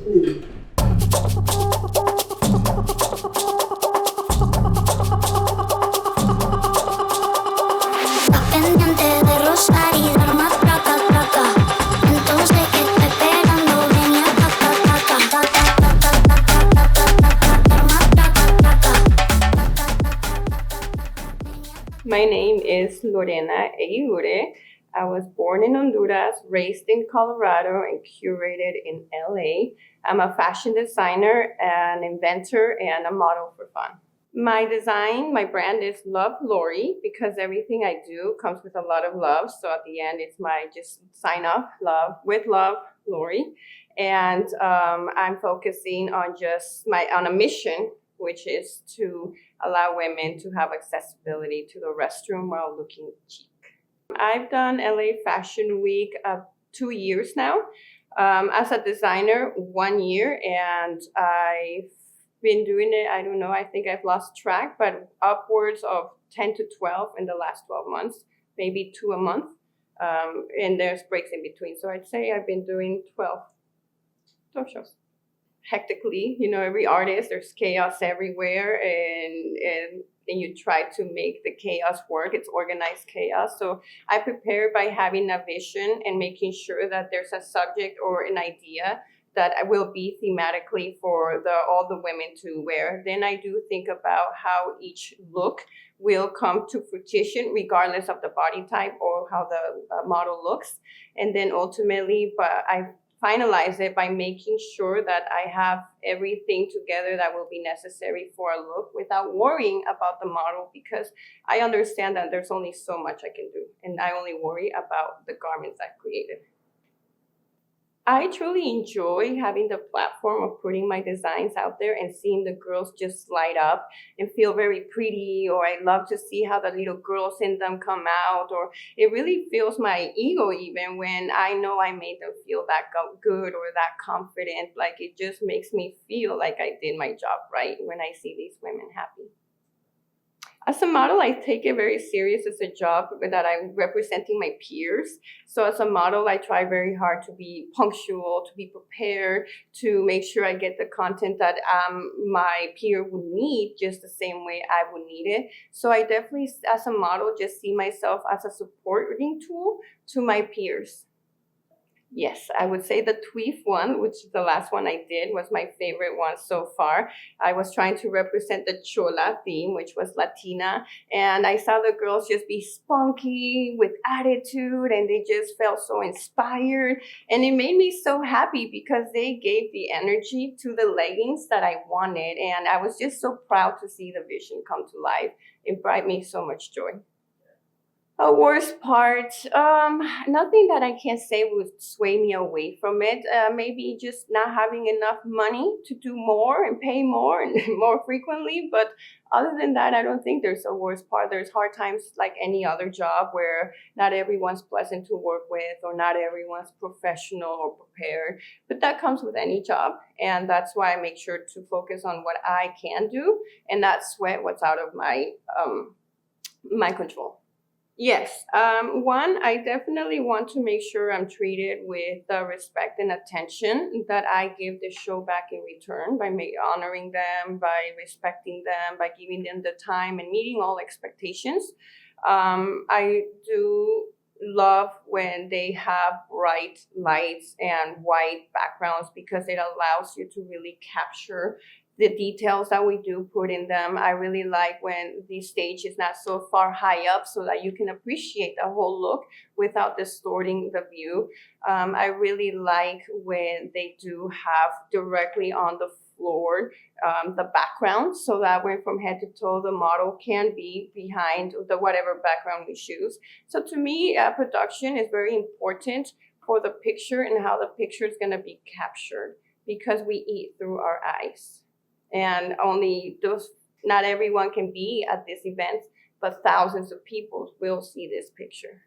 My name is Lorena. I was born in Honduras, raised in Colorado, and curated in LA. I'm a fashion designer, an inventor, and a model for fun. My brand is Lafw because everything I do comes with a lot of love. So at the end, it's my just sign off, love with love, Lori. And I'm focusing on a mission, which is to allow women to have accessibility to the restroom while looking chic. I've done LA Fashion Week 2 years now. As a designer, 1 year, and I've been doing it, I don't know, I think I've lost track, but upwards of 10 to 12 in the last 12 months, maybe 2 a month. And there's breaks in between. So I'd say I've been doing 12 shows. Hectically, every artist, there's chaos everywhere, and you try to make the chaos work. It's organized chaos. So I prepare by having a vision and making sure that there's a subject or an idea that will be thematically for all the women to wear. Then I do think about how each look will come to fruition regardless of the body type or how the model looks. And then ultimately, but I finalize it by making sure that I have everything together that will be necessary for a look without worrying about the model, because I understand that there's only so much I can do, and I only worry about the garments I've created. I truly enjoy having the platform of putting my designs out there and seeing the girls just light up and feel very pretty, or I love to see how the little girls in them come out, or it really fills my ego even when I know I made them feel that good or that confident. Like, it just makes me feel like I did my job right when I see these women happy. As a model, I take it very serious as a job that I'm representing my peers. So as a model, I try very hard to be punctual, to be prepared, to make sure I get the content that my peer would need just the same way I would need it. So I definitely, as a model, just see myself as a supporting tool to my peers. Yes, I would say the Tweef one, which is the last one I did, was my favorite one so far. I was trying to represent the Chola theme, which was Latina, and I saw the girls just be spunky with attitude, and they just felt so inspired, and it made me so happy because they gave the energy to the leggings that I wanted, and I was just so proud to see the vision come to life. It brought me so much joy. A worst part, nothing that I can say would sway me away from it. Maybe just not having enough money to do more and pay more and more frequently. But other than that, I don't think there's a worst part. There's hard times like any other job where not everyone's pleasant to work with, or not everyone's professional or prepared. But that comes with any job. And that's why I make sure to focus on what I can do and not sweat what's out of my control. Yes. One, I definitely want to make sure I'm treated with the respect and attention that I give the show back in return by honoring them, by respecting them, by giving them the time and meeting all expectations. I do love when they have bright lights and white backgrounds because it allows you to really capture the details that we do put in them. I really like when the stage is not so far high up so that you can appreciate the whole look without distorting the view. I really like when they do have directly on the floor the background, so that when from head to toe the model can be behind the whatever background we choose. So to me, production is very important for the picture and how the picture is going to be captured, because we eat through our eyes. And not everyone can be at this event, but thousands of people will see this picture.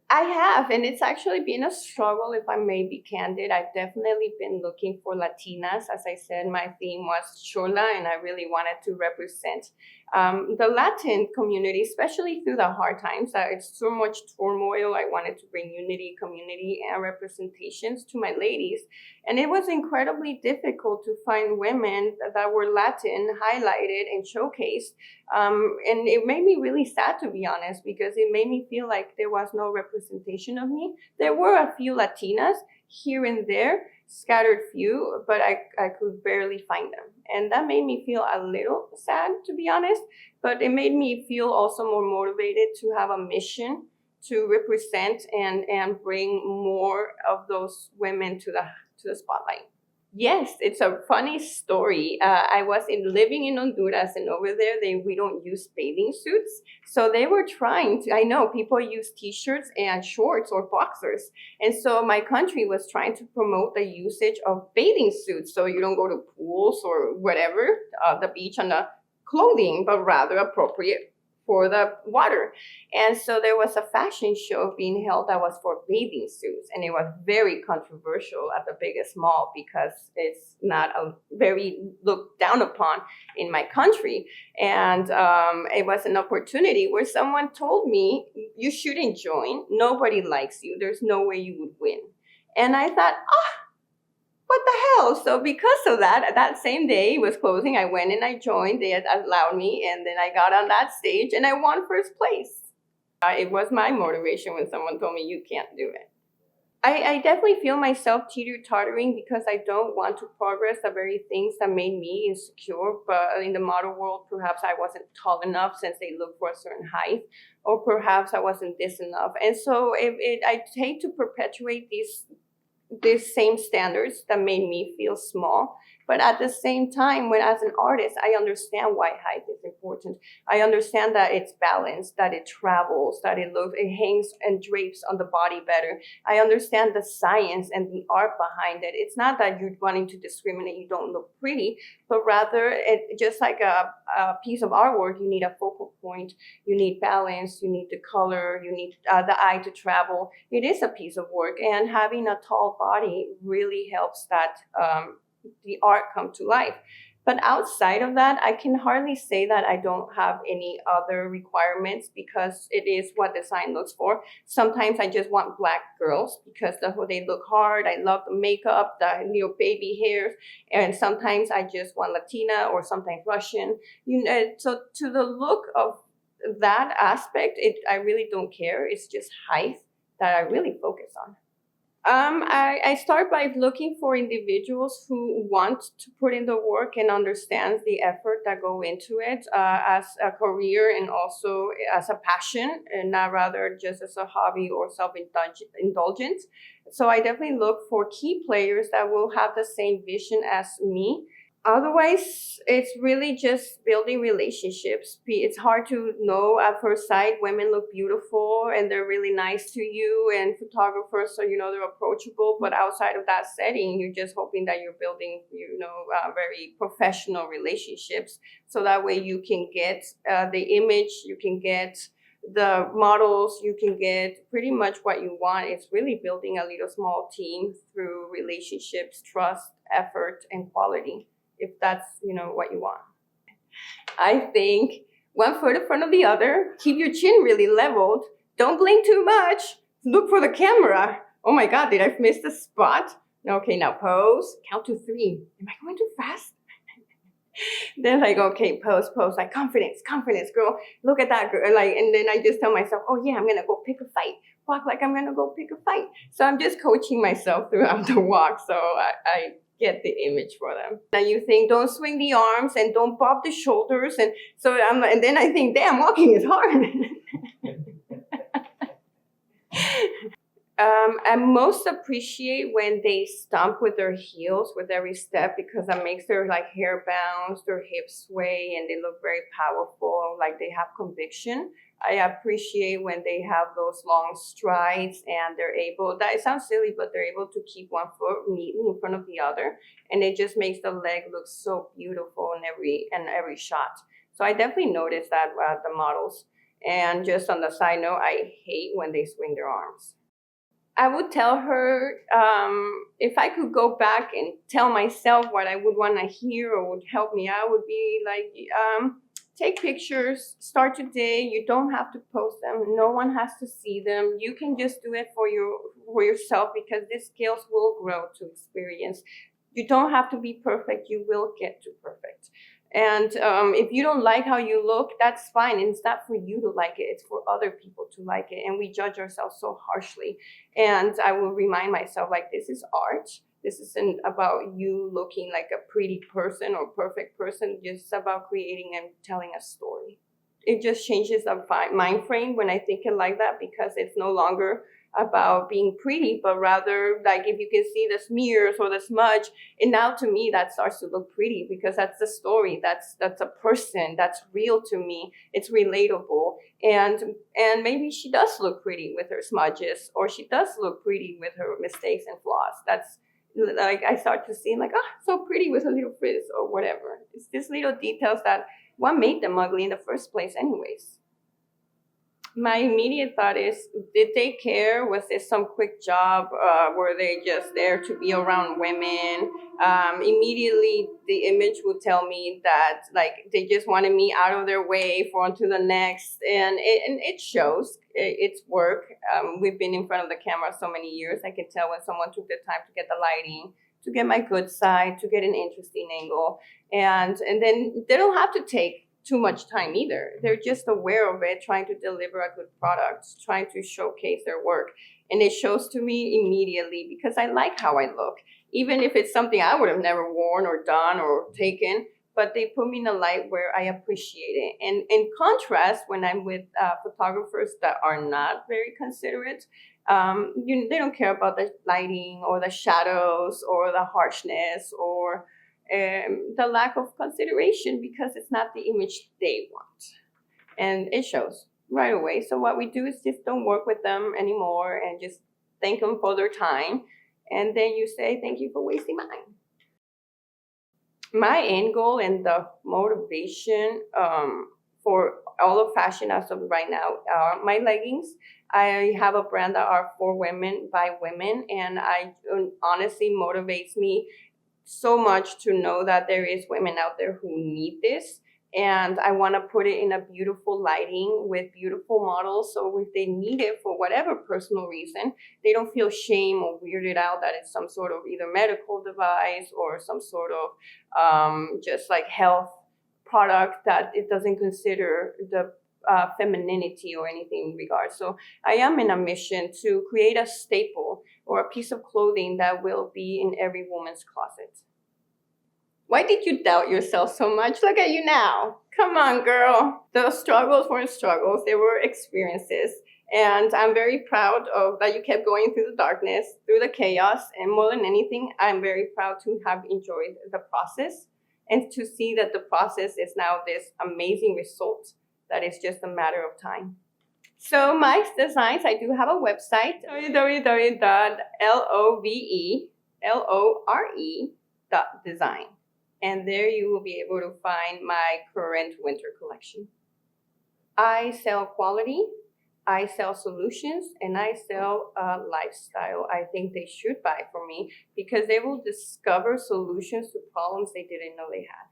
I have, and it's actually been a struggle, if I may be candid. I've definitely been looking for Latinas. As I said, my theme was Chola, and I really wanted to represent the Latin community, especially through the hard times, it's so much turmoil. I wanted to bring unity, community, and representations to my ladies. And it was incredibly difficult to find women that were Latin highlighted and showcased. And it made me really sad, to be honest, because it made me feel like there was no representation of me. There were a few Latinas here and there, scattered few, but I could barely find them. And that made me feel a little sad, to be honest, but it made me feel also more motivated to have a mission to represent and bring more of those women to the spotlight. Yes, it's a funny story. I was living in Honduras, and over there we don't use bathing suits. So they were trying to. I know people use T-shirts and shorts or boxers, and so my country was trying to promote the usage of bathing suits, so you don't go to pools or whatever, the beach and the clothing, but rather appropriate for the water. And so there was a fashion show being held that was for bathing suits, and it was very controversial at the biggest mall because it's not a very looked down upon in my country. And it was an opportunity where someone told me, you shouldn't join, nobody likes you, there's no way you would win. And I thought, what the hell? So because of that same day it was closing, I went and I joined. They had allowed me, and then I got on that stage and I won first place. It was my motivation when someone told me you can't do it. I definitely feel myself teeter-tottering because I don't want to progress the very things that made me insecure. But in the model world, perhaps I wasn't tall enough since they look for a certain height, or perhaps I wasn't this enough. And so I hate to perpetuate these same standards that made me feel small. But at the same time, when as an artist, I understand why height is important. I understand that it's balanced, that it travels, that it hangs and drapes on the body better. I understand the science and the art behind it. It's not that you're wanting to discriminate, you don't look pretty, but rather just like a piece of artwork, you need a focal point, you need balance, you need the color, you need the eye to travel. It is a piece of work, and having a tall body really helps that the art come to life. But outside of that, I can hardly say that I don't have any other requirements because it is what design looks for. Sometimes I just want Black girls because they look hard. I love the makeup, the baby hairs. And sometimes I just want Latina or sometimes Russian. So to the look of that aspect, I really don't care. It's just height that I really focus on. I start by looking for individuals who want to put in the work and understands the effort that go into it as a career and also as a passion, and not rather just as a hobby or self-indulgence. So I definitely look for key players that will have the same vision as me. Otherwise, it's really just building relationships. It's hard to know at first sight. Women look beautiful and they're really nice to you, and photographers, so they're approachable. But outside of that setting, you're just hoping that you're building, very professional relationships. So that way you can get the image, you can get the models, you can get pretty much what you want. It's really building a little small team through relationships, trust, effort, and quality, if that's what you want. I think one foot in front of the other, keep your chin really leveled, don't blink too much, look for the camera. Oh my God, did I miss the spot? Okay, now pose, count to 3. Am I going too fast? Then I go, okay, pose, like confidence, girl, look at that girl. And then I just tell myself, oh yeah, I'm gonna go pick a fight. Walk like I'm gonna go pick a fight. So I'm just coaching myself throughout the walk, so I get the image for them. Now you think, don't swing the arms and don't bob the shoulders, and then I think, damn, walking is hard. I most appreciate when they stomp with their heels with every step, because that makes their hair bounce, their hips sway, and they look very powerful, like they have conviction. I appreciate when they have those long strides and they're able, that it sounds silly, but they're able to keep one foot neatly in front of the other. And it just makes the leg look so beautiful in every shot. So I definitely noticed that the models. And just on the side note, I hate when they swing their arms. I would tell her, if I could go back and tell myself what I would want to hear or would help me out, would be take pictures, start today. You don't have to post them. No one has to see them. You can just do it for yourself, because these skills will grow to experience. You don't have to be perfect. You will get to perfect. And if you don't like how you look, that's fine. And it's not for you to like it. It's for other people to like it. And we judge ourselves so harshly. And I will remind myself, like, this is art. This isn't about you looking like a pretty person or perfect person. It's about creating and telling a story. It just changes the mind frame when I think it like that, because it's no longer about being pretty, but rather, like, if you can see the smears or the smudge, and now to me that starts to look pretty, because that's the story. That's a person. That's real to me. It's relatable. And maybe she does look pretty with her smudges, or she does look pretty with her mistakes and flaws. That's like, I start to see, like, so pretty with a little frizz or whatever. It's these little details that, what made them ugly in the first place anyways? My immediate thought is, did they care? Was this some quick job? Were they just there to be around women? Immediately, the image would tell me that, like, they just wanted me out of their way for on to the next. And it shows. It's work. We've been in front of the camera so many years. I can tell when someone took the time to get the lighting, to get my good side, to get an interesting angle. And then they don't have to take too much time either. They're just aware of it, trying to deliver a good product, trying to showcase their work. And it shows to me immediately, because I like how I look, even if it's something I would have never worn or done or taken, but they put me in a light where I appreciate it. And in contrast, when I'm with photographers that are not very considerate, they don't care about the lighting or the shadows or the harshness or the lack of consideration, because it's not the image they want. And it shows right away. So what we do is just don't work with them anymore, and just thank them for their time. And then you say, thank you for wasting mine. My end goal and the motivation for all of fashion as of right now are my leggings. I have a brand that are for women by women, and I honestly motivates me so much to know that there is women out there who need this. And I want to put it in a beautiful lighting with beautiful models, so if they need it for whatever personal reason, they don't feel shame or weirded out that it's some sort of either medical device or some sort of just like health product that it doesn't consider the femininity or anything in regards. So I am in a mission to create a staple or a piece of clothing that will be in every woman's closet. Why did you doubt yourself so much? Look at you now. Come on, girl. Those struggles weren't struggles. They were experiences. And I'm very proud of that you kept going through the darkness, through the chaos. And more than anything, I'm very proud to have enjoyed the process and to see that the process is now this amazing result that is just a matter of time. So my designs, I do have a website, www.lorre.design. And there you will be able to find my current winter collection. I sell quality, I sell solutions, and I sell lifestyle. I think they should buy from me, because they will discover solutions to problems they didn't know they had.